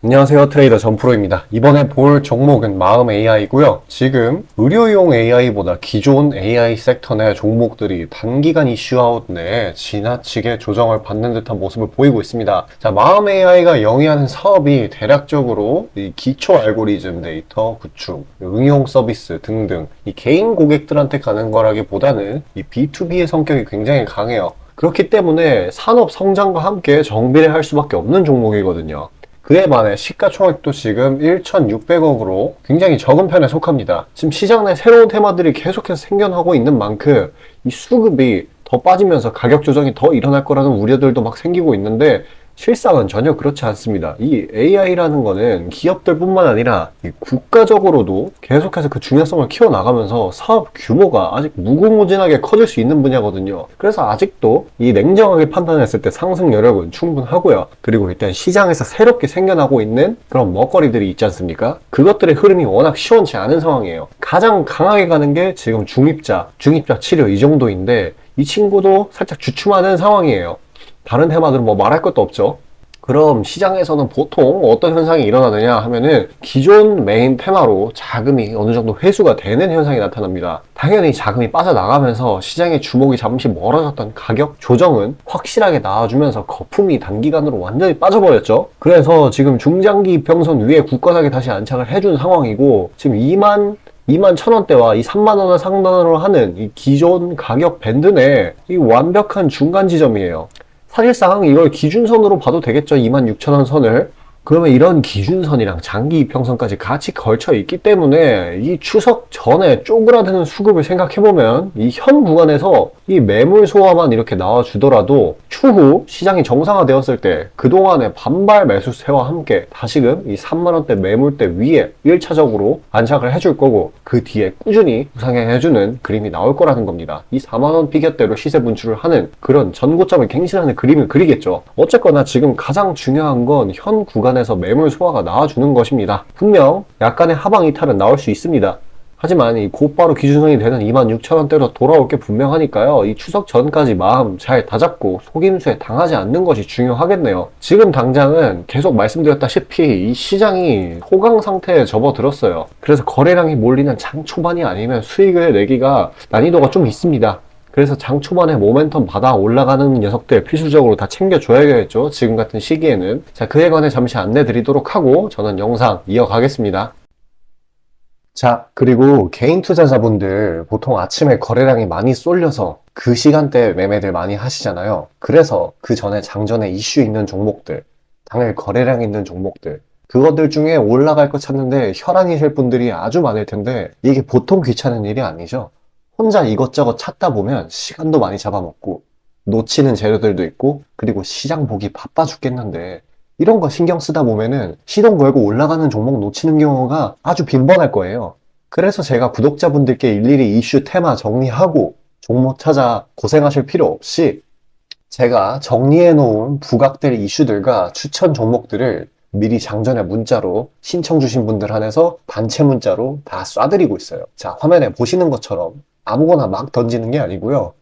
안녕하세요. 트레이더 전프로입니다. 이번에 볼 종목은 마음 AI고요. 지금 의료용 AI보다 기존 AI 섹터 내 종목들이 단기간 이슈아웃 내에 지나치게 조정을 받는 듯한 모습을 보이고 있습니다. 자, 마음 AI가 영위하는 사업이 대략적으로 이 기초 알고리즘 데이터 구축, 응용 서비스 등등 이 개인 고객들한테 가는 거라기보다는 이 B2B의 성격이 굉장히 강해요. 그렇기 때문에 산업 성장과 함께 정비를 할 수밖에 없는 종목이거든요. 그에 반해 시가총액도 지금 1,600억으로 굉장히 적은 편에 속합니다. 지금 시장 내 새로운 테마들이 계속해서 생겨나고 있는 만큼 이 수급이 더 빠지면서 가격 조정이 더 일어날 거라는 우려들도 막 생기고 있는데 실상은 전혀 그렇지 않습니다. 이 AI라는 거는 기업들뿐만 아니라 이 국가적으로도 계속해서 그 중요성을 키워나가면서 사업 규모가 아직 무궁무진하게 커질 수 있는 분야거든요. 그래서 아직도 이 냉정하게 판단했을 때 상승 여력은 충분하고요. 그리고 일단 시장에서 새롭게 생겨나고 있는 그런 먹거리들이 있지 않습니까? 그것들의 흐름이 워낙 시원치 않은 상황이에요. 가장 강하게 가는 게 지금 중입자 치료 이 정도인데 이 친구도 살짝 주춤하는 상황이에요. 다른 테마들은 뭐 말할 것도 없죠. 그럼 시장에서는 보통 어떤 현상이 일어나느냐 하면은 기존 메인 테마로 자금이 어느 정도 회수가 되는 현상이 나타납니다. 당연히 자금이 빠져나가면서 시장의 주목이 잠시 멀어졌던 가격 조정은 확실하게 나와주면서 거품이 단기간으로 완전히 빠져버렸죠. 그래서 지금 중장기 이평선 위에 굳건하게 다시 안착을 해준 상황이고 지금 2만 1,000원대와 이 3만원을 상단으로 하는 이 기존 가격 밴드 내 이 완벽한 중간 지점이에요. 사실상 이걸 기준선으로 봐도 되겠죠. 26,000원 선을. 그러면 이런 기준선이랑 장기 이평선까지 같이 걸쳐 있기 때문에 이 추석 전에 쪼그라드는 수급을 생각해보면 이 현 구간에서 이 매물 소화만 이렇게 나와주더라도 추후 시장이 정상화되었을 때 그동안의 반발 매수세와 함께 다시금 이 3만원대 매물대 위에 1차적으로 안착을 해줄 거고 그 뒤에 꾸준히 우상향해주는 그림이 나올 거라는 겁니다. 이 4만원 피겨대로 시세 분출을 하는 그런 전고점을 갱신하는 그림을 그리겠죠. 어쨌거나 지금 가장 중요한 건 현 구간에서 매물 소화가 나와주는 것입니다. 분명 약간의 하방 이탈은 나올 수 있습니다. 하지만 이 곧바로 기준선이 되는 26,000원대로 돌아올 게 분명하니까요. 이 추석 전까지 마음 잘 다잡고 속임수에 당하지 않는 것이 중요하겠네요. 지금 당장은 계속 말씀드렸다시피 이 시장이 호강 상태에 접어들었어요. 그래서 거래량이 몰리는 장 초반이 아니면 수익을 내기가 난이도가 좀 있습니다. 그래서 장 초반에 모멘텀 받아 올라가는 녀석들 필수적으로 다 챙겨줘야겠죠. 지금 같은 시기에는. 자, 그에 관해 잠시 안내 드리도록 하고 저는 영상 이어가겠습니다. 자, 그리고 개인 투자자분들 보통 아침에 거래량이 많이 쏠려서 그 시간대에 매매들 많이 하시잖아요. 그래서 그 전에 장전에 이슈 있는 종목들, 당일 거래량 있는 종목들, 그것들 중에 올라갈 거 찾는데 혈안이 셀 분들이 아주 많을 텐데 이게 보통 귀찮은 일이 아니죠. 혼자 이것저것 찾다 보면 시간도 많이 잡아먹고 놓치는 재료들도 있고 그리고 시장 보기 바빠 죽겠는데 이런 거 신경 쓰다 보면은 시동 걸고 올라가는 종목 놓치는 경우가 아주 빈번할 거예요. 그래서 제가 구독자분들께 일일이 이슈 테마 정리하고 종목 찾아 고생하실 필요 없이 제가 정리해 놓은 부각될 이슈들과 추천 종목들을 미리 장전에 문자로 신청 주신 분들 한해서 단체 문자로 다 쏴드리고 있어요. 자, 화면에 보시는 것처럼 아무거나 막 던지는 게 아니고요.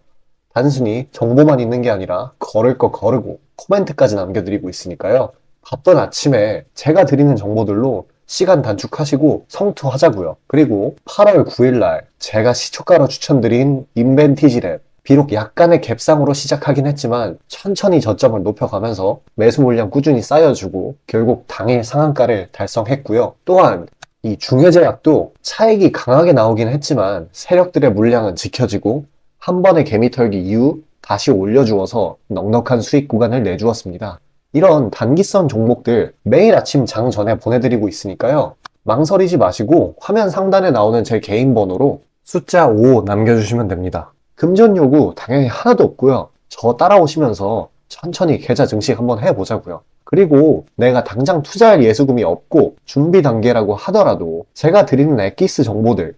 단순히 정보만 있는 게 아니라 걸을 거 거르고 코멘트까지 남겨드리고 있으니까요. 바쁜 아침에 제가 드리는 정보들로 시간 단축하시고 성투하자고요. 그리고 8월 9일날 제가 시초가로 추천드린 인벤티지랩 비록 약간의 갭상으로 시작하긴 했지만 천천히 저점을 높여가면서 매수 물량 꾸준히 쌓여주고 결국 당일 상한가를 달성했고요. 또한 이 중해제약도 차익이 강하게 나오긴 했지만 세력들의 물량은 지켜지고 한 번의 개미 털기 이후 다시 올려주어서 넉넉한 수익 구간을 내주었습니다. 이런 단기성 종목들 매일 아침 장 전에 보내드리고 있으니까요. 망설이지 마시고 화면 상단에 나오는 제 개인 번호로 숫자 5 남겨주시면 됩니다. 금전 요구 당연히 하나도 없고요. 저 따라오시면서 천천히 계좌 증식 한번 해보자고요. 그리고 내가 당장 투자할 예수금이 없고 준비 단계라고 하더라도 제가 드리는 엑기스 정보들,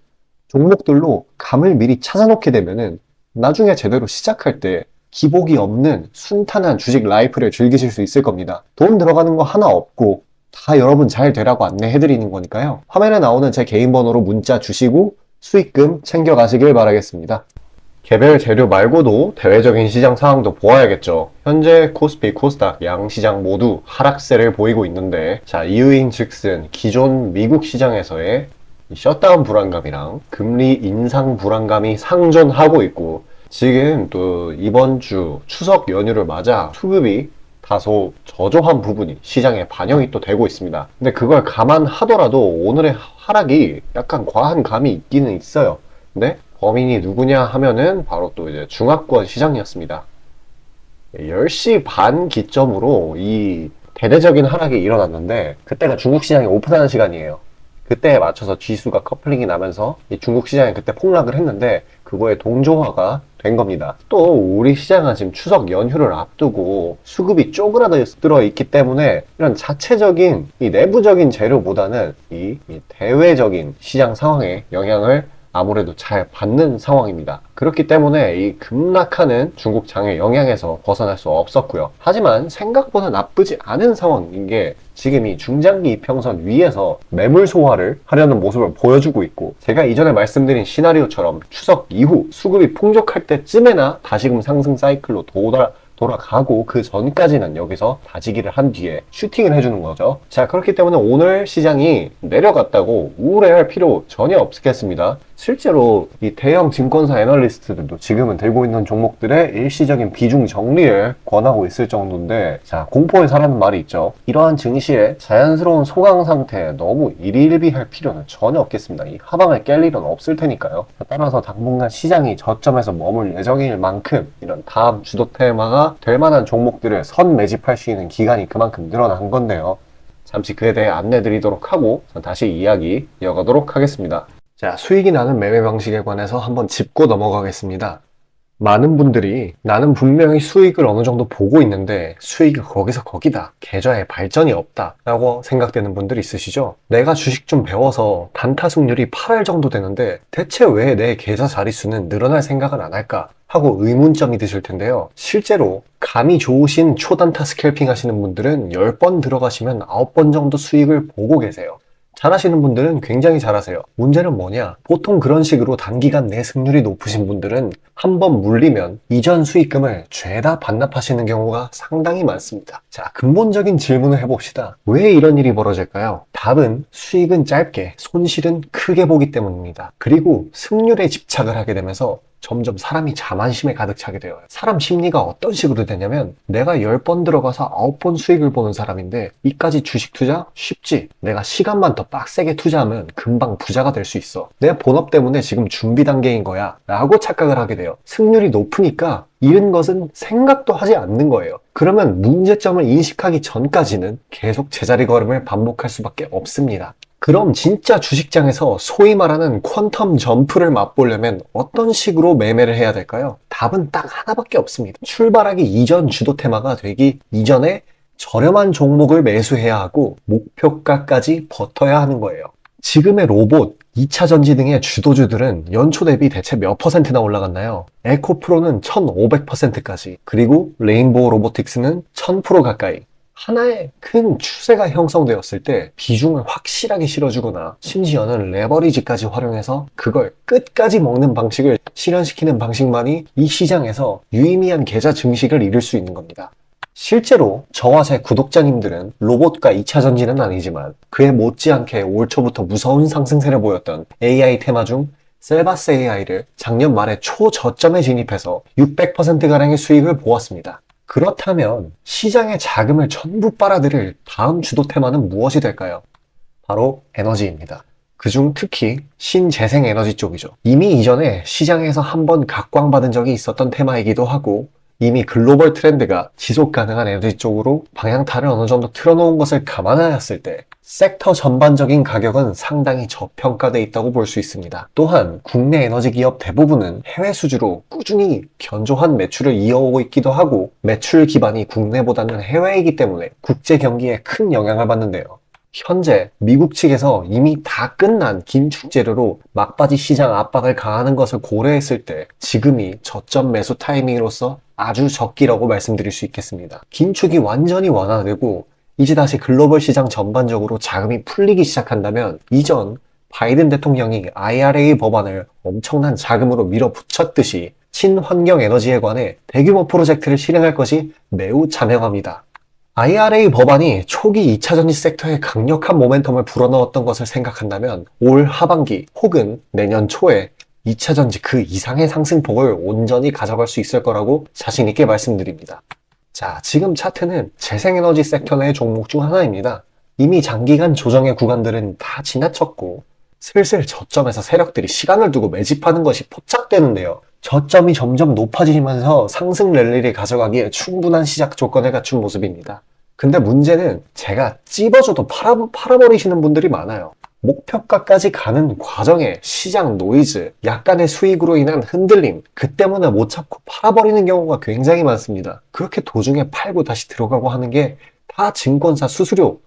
종목들로 감을 미리 찾아놓게 되면은 나중에 제대로 시작할 때 기복이 없는 순탄한 주식 라이프를 즐기실 수 있을 겁니다. 돈 들어가는 거 하나 없고 다 여러분 잘 되라고 안내해드리는 거니까요. 화면에 나오는 제 개인 번호로 문자 주시고 수익금 챙겨가시길 바라겠습니다. 개별 재료 말고도 대외적인 시장 상황도 보아야겠죠. 현재 코스피, 코스닥 양 시장 모두 하락세를 보이고 있는데, 자, 이유인 즉슨 기존 미국 시장에서의 셧다운 불안감이랑 금리 인상 불안감이 상존하고 있고, 지금 또 이번 주 추석 연휴를 맞아 수급이 다소 저조한 부분이 시장에 반영이 또 되고 있습니다. 근데 그걸 감안하더라도 오늘의 하락이 약간 과한 감이 있기는 있어요. 근데 범인이 누구냐 하면은 바로 또 이제 중화권 시장이었습니다. 10시 반 기점으로 이 대대적인 하락이 일어났는데, 그때가 중국 시장이 오픈하는 시간이에요. 그때에 맞춰서 지수가 커플링이 나면서 이 중국 시장이 그때 폭락을 했는데, 그거에 동조화가 된 겁니다. 또 우리 시장은 지금 추석 연휴를 앞두고 수급이 쪼그라들어 있기 때문에 이런 자체적인 이 내부적인 재료보다는 이 대외적인 시장 상황에 영향을 아무래도 잘 받는 상황입니다. 그렇기 때문에 이 급락하는 중국 장의 영향에서 벗어날 수 없었고요. 하지만 생각보다 나쁘지 않은 상황인 게 지금 이 중장기 이평선 위에서 매물 소화를 하려는 모습을 보여주고 있고, 제가 이전에 말씀드린 시나리오처럼 추석 이후 수급이 풍족할 때쯤에나 다시금 상승 사이클로 돌아가고 그 전까지는 여기서 다지기를 한 뒤에 슈팅을 해주는 거죠. 자, 그렇기 때문에 오늘 시장이 내려갔다고 우울해할 필요 전혀 없겠습니다. 실제로 이 대형 증권사 애널리스트들도 지금은 들고 있는 종목들의 일시적인 비중 정리를 권하고 있을 정도인데, 자, 공포에 사라는 말이 있죠. 이러한 증시의 자연스러운 소강 상태에 너무 일희일비할 필요는 전혀 없겠습니다. 이 하방을 깰 일은 없을 테니까요. 따라서 당분간 시장이 저점에서 머물 예정일 만큼 이런 다음 주도 테마가 될 만한 종목들을 선 매집할 수 있는 기간이 그만큼 늘어난 건데요. 잠시 그에 대해 안내 드리도록 하고 다시 이야기 이어가도록 하겠습니다. 자, 수익이 나는 매매 방식에 관해서 한번 짚고 넘어가겠습니다. 많은 분들이 나는 분명히 수익을 어느 정도 보고 있는데 수익이 거기서 거기다, 계좌에 발전이 없다 라고 생각되는 분들이 있으시죠? 내가 주식 좀 배워서 단타 승률이 8할 정도 되는데 대체 왜 내 계좌 자릿수는 늘어날 생각을 안 할까 하고 의문점이 드실 텐데요. 실제로 감이 좋으신 초단타 스캘핑 하시는 분들은 10번 들어가시면 9번 정도 수익을 보고 계세요. 잘하시는 분들은 굉장히 잘하세요. 문제는 뭐냐? 보통 그런 식으로 단기간 내 승률이 높으신 분들은 한번 물리면 이전 수익금을 죄다 반납하시는 경우가 상당히 많습니다. 자, 근본적인 질문을 해봅시다. 왜 이런 일이 벌어질까요? 답은 수익은 짧게, 손실은 크게 보기 때문입니다. 그리고 승률에 집착을 하게 되면서 점점 사람이 자만심에 가득 차게 돼요. 사람 심리가 어떤 식으로 되냐면, 내가 10번 들어가서 9번 수익을 보는 사람인데 이까지 주식 투자? 쉽지. 내가 시간만 더 빡세게 투자하면 금방 부자가 될 수 있어. 내 본업 때문에 지금 준비 단계인 거야 라고 착각을 하게 돼요. 승률이 높으니까 잃은 것은 생각도 하지 않는 거예요. 그러면 문제점을 인식하기 전까지는 계속 제자리 걸음을 반복할 수밖에 없습니다. 그럼 진짜 주식장에서 소위 말하는 퀀텀 점프를 맛보려면 어떤 식으로 매매를 해야 될까요? 답은 딱 하나밖에 없습니다. 출발하기 이전 주도 테마가 되기 이전에 저렴한 종목을 매수해야 하고 목표가까지 버텨야 하는 거예요. 지금의 로봇, 2차 전지 등의 주도주들은 연초 대비 대체 몇 퍼센트나 올라갔나요? 에코프로는 1500%까지, 그리고 레인보우 로보틱스는 1000% 가까이. 하나의 큰 추세가 형성되었을 때 비중을 확실하게 실어주거나 심지어는 레버리지까지 활용해서 그걸 끝까지 먹는 방식을 실현시키는 방식만이 이 시장에서 유의미한 계좌 증식을 이룰 수 있는 겁니다. 실제로 저와 제 구독자님들은 로봇과 2차 전지는 아니지만 그에 못지않게 올 초부터 무서운 상승세를 보였던 AI 테마 중 셀바스 AI를 작년 말에 초저점에 진입해서 600%가량의 수익을 보았습니다. 그렇다면 시장의 자금을 전부 빨아들일 다음 주도 테마는 무엇이 될까요? 바로 에너지입니다. 그중 특히 신재생 에너지 쪽이죠. 이미 이전에 시장에서 한번 각광받은 적이 있었던 테마이기도 하고, 이미 글로벌 트렌드가 지속 가능한 에너지 쪽으로 방향타를 어느 정도 틀어놓은 것을 감안하였을 때 섹터 전반적인 가격은 상당히 저평가되어 있다고 볼 수 있습니다. 또한 국내 에너지 기업 대부분은 해외 수주로 꾸준히 견조한 매출을 이어오고 있기도 하고, 매출 기반이 국내보다는 해외이기 때문에 국제 경기에 큰 영향을 받는데요. 현재 미국 측에서 이미 다 끝난 긴축 재료로 막바지 시장 압박을 가하는 것을 고려했을 때 지금이 저점 매수 타이밍으로서 아주 적기라고 말씀드릴 수 있겠습니다. 긴축이 완전히 완화되고 이제 다시 글로벌 시장 전반적으로 자금이 풀리기 시작한다면, 이전 바이든 대통령이 IRA 법안을 엄청난 자금으로 밀어붙였듯이 친환경 에너지에 관해 대규모 프로젝트를 실행할 것이 매우 자명합니다. IRA 법안이 초기 2차 전지 섹터에 강력한 모멘텀을 불어넣었던 것을 생각한다면 올 하반기 혹은 내년 초에 2차 전지 그 이상의 상승폭을 온전히 가져갈 수 있을 거라고 자신 있게 말씀드립니다. 자, 지금 차트는 재생에너지 섹터 내 종목 중 하나입니다. 이미 장기간 조정의 구간들은 다 지나쳤고 슬슬 저점에서 세력들이 시간을 두고 매집하는 것이 포착되는데요. 저점이 점점 높아지면서 상승 랠리를 가져가기에 충분한 시작 조건을 갖춘 모습입니다. 근데 문제는 제가 찝어줘도 팔아버리시는 분들이 많아요. 목표가까지 가는 과정에 시장 노이즈, 약간의 수익으로 인한 흔들림, 그 때문에 못 참고 팔아버리는 경우가 굉장히 많습니다. 그렇게 도중에 팔고 다시 들어가고 하는 게 다 증권사 수수료,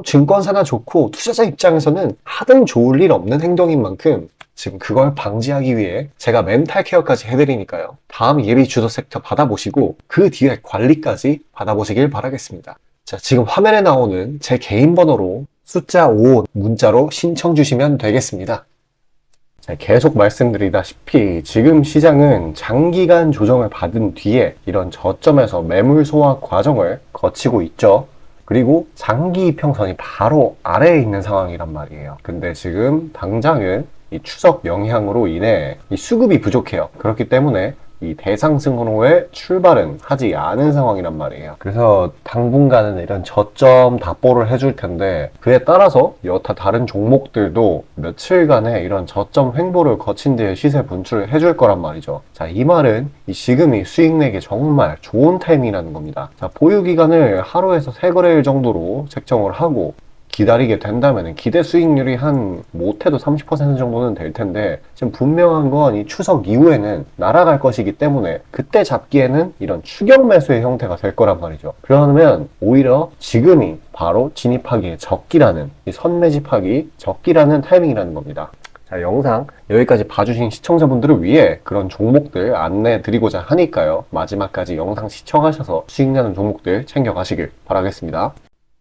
증권사나 좋고 투자자 입장에서는 하등 좋을 일 없는 행동인 만큼 지금 그걸 방지하기 위해 제가 멘탈 케어까지 해드리니까요. 다음 예비 주도 섹터 받아보시고 그 뒤에 관리까지 받아보시길 바라겠습니다. 자, 지금 화면에 나오는 제 개인 번호로 숫자 5 문자로 신청 주시면 되겠습니다. 자, 계속 말씀드리다시피 지금 시장은 장기간 조정을 받은 뒤에 이런 저점에서 매물 소화 과정을 거치고 있죠. 그리고 장기 이평선이 바로 아래에 있는 상황이란 말이에요. 근데 지금 당장은 이 추석 영향으로 인해 이 수급이 부족해요. 그렇기 때문에 이 대상승으로의 출발은 하지 않은 상황이란 말이에요. 그래서 당분간은 이런 저점 답보를 해줄 텐데 그에 따라서 여타 다른 종목들도 며칠간의 이런 저점 횡보를 거친 뒤에 시세 분출을 해줄 거란 말이죠. 자, 이 말은 지금이 수익 내기 정말 좋은 타이밍이라는 겁니다. 자, 보유 기간을 하루에서 3거래일 정도로 책정을 하고 기다리게 된다면 기대 수익률이 한 못해도 30% 정도는 될 텐데 지금 분명한 건 이 추석 이후에는 날아갈 것이기 때문에 그때 잡기에는 이런 추격 매수의 형태가 될 거란 말이죠. 그러면 오히려 지금이 바로 진입하기에 적기라는 이 선매집하기 적기라는 타이밍이라는 겁니다. 자, 영상 여기까지 봐주신 시청자분들을 위해 그런 종목들 안내 드리고자 하니까요. 마지막까지 영상 시청하셔서 수익 나는 종목들 챙겨가시길 바라겠습니다.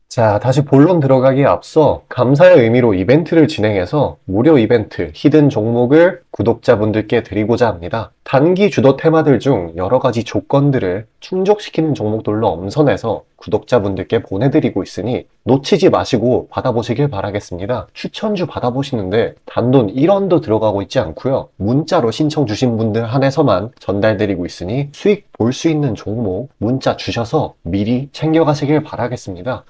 자, 다시 본론 들어가기에 앞서 감사의 의미로 이벤트를 진행해서 무료 이벤트 히든 종목을 구독자분들께 드리고자 합니다. 단기 주도 테마들 중 여러 가지 조건들을 충족시키는 종목들로 엄선해서 구독자분들께 보내드리고 있으니 놓치지 마시고 받아보시길 바라겠습니다. 추천주 받아보시는데 단돈 1원도 들어가고 있지 않고요. 문자로 신청 주신 분들 한해서만 전달드리고 있으니 수익 볼 수 있는 종목 문자 주셔서 미리 챙겨가시길 바라겠습니다.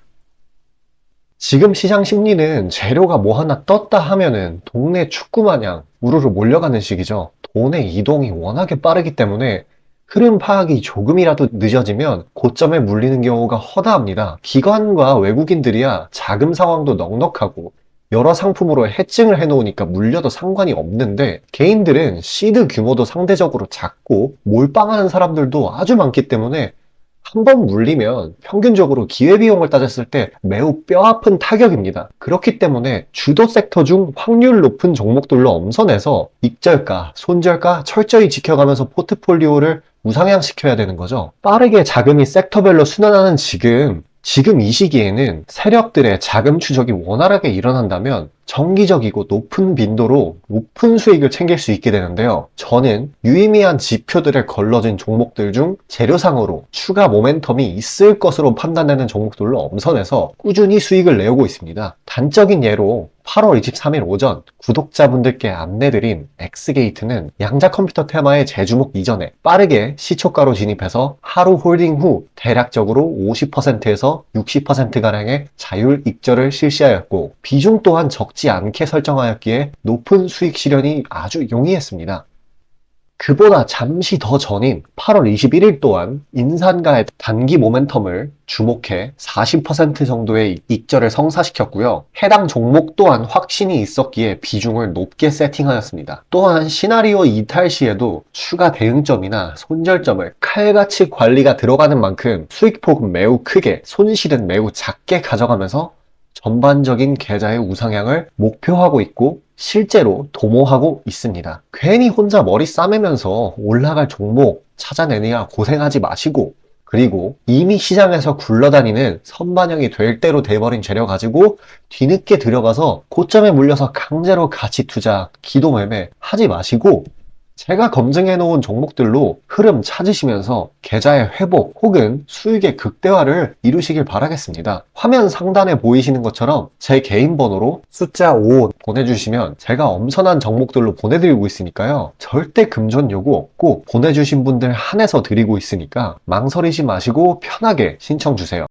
지금 시장 심리는 재료가 뭐 하나 떴다 하면은 동네 축구 마냥 우르르 몰려가는 시기죠. 돈의 이동이 워낙에 빠르기 때문에 흐름 파악이 조금이라도 늦어지면 고점에 물리는 경우가 허다합니다. 기관과 외국인들이야 자금 상황도 넉넉하고 여러 상품으로 해칭을 해놓으니까 물려도 상관이 없는데 개인들은 시드 규모도 상대적으로 작고 몰빵하는 사람들도 아주 많기 때문에 한 번 물리면 평균적으로 기회비용을 따졌을 때 매우 뼈아픈 타격입니다. 그렇기 때문에 주도 섹터 중 확률 높은 종목들로 엄선해서 익절가, 손절가 철저히 지켜가면서 포트폴리오를 우상향시켜야 되는 거죠. 빠르게 자금이 섹터별로 순환하는 지금 이 시기에는 세력들의 자금 추적이 원활하게 일어난다면 정기적이고 높은 빈도로 높은 수익을 챙길 수 있게 되는데요. 저는 유의미한 지표들을 걸러진 종목들 중 재료상으로 추가 모멘텀이 있을 것으로 판단되는 종목들로 엄선해서 꾸준히 수익을 내오고 있습니다. 단적인 예로 8월 23일 오전 구독자분들께 안내드린 엑스게이트는 양자 컴퓨터 테마의 재주목 이전에 빠르게 시초가로 진입해서 하루 홀딩 후 대략적으로 50%에서 60%가량의 자율 익절을 실시하였고 비중 또한 적지 않게 설정하였기에 높은 수익 실현이 아주 용이했습니다. 그보다 잠시 더 전인 8월 21일 또한 인산가의 단기 모멘텀을 주목해 40% 정도의 익절을 성사시켰고요. 해당 종목 또한 확신이 있었기에 비중을 높게 세팅하였습니다. 또한 시나리오 이탈 시에도 추가 대응점이나 손절점을 칼같이 관리가 들어가는 만큼 수익폭은 매우 크게, 손실은 매우 작게 가져가면서 전반적인 계좌의 우상향을 목표하고 있고 실제로 도모하고 있습니다. 괜히 혼자 머리 싸매면서 올라갈 종목 찾아내느라 고생하지 마시고 그리고 이미 시장에서 굴러다니는 선반영이 될 대로 돼버린 재료 가지고 뒤늦게 들어가서 고점에 물려서 강제로 가치 투자, 기도 매매 하지 마시고 제가 검증해 놓은 종목들로 흐름 찾으시면서 계좌의 회복 혹은 수익의 극대화를 이루시길 바라겠습니다. 화면 상단에 보이시는 것처럼 제 개인 번호로 숫자 5 보내주시면 제가 엄선한 종목들로 보내드리고 있으니까요. 절대 금전 요구 없고 보내주신 분들 한해서 드리고 있으니까 망설이지 마시고 편하게 신청 주세요.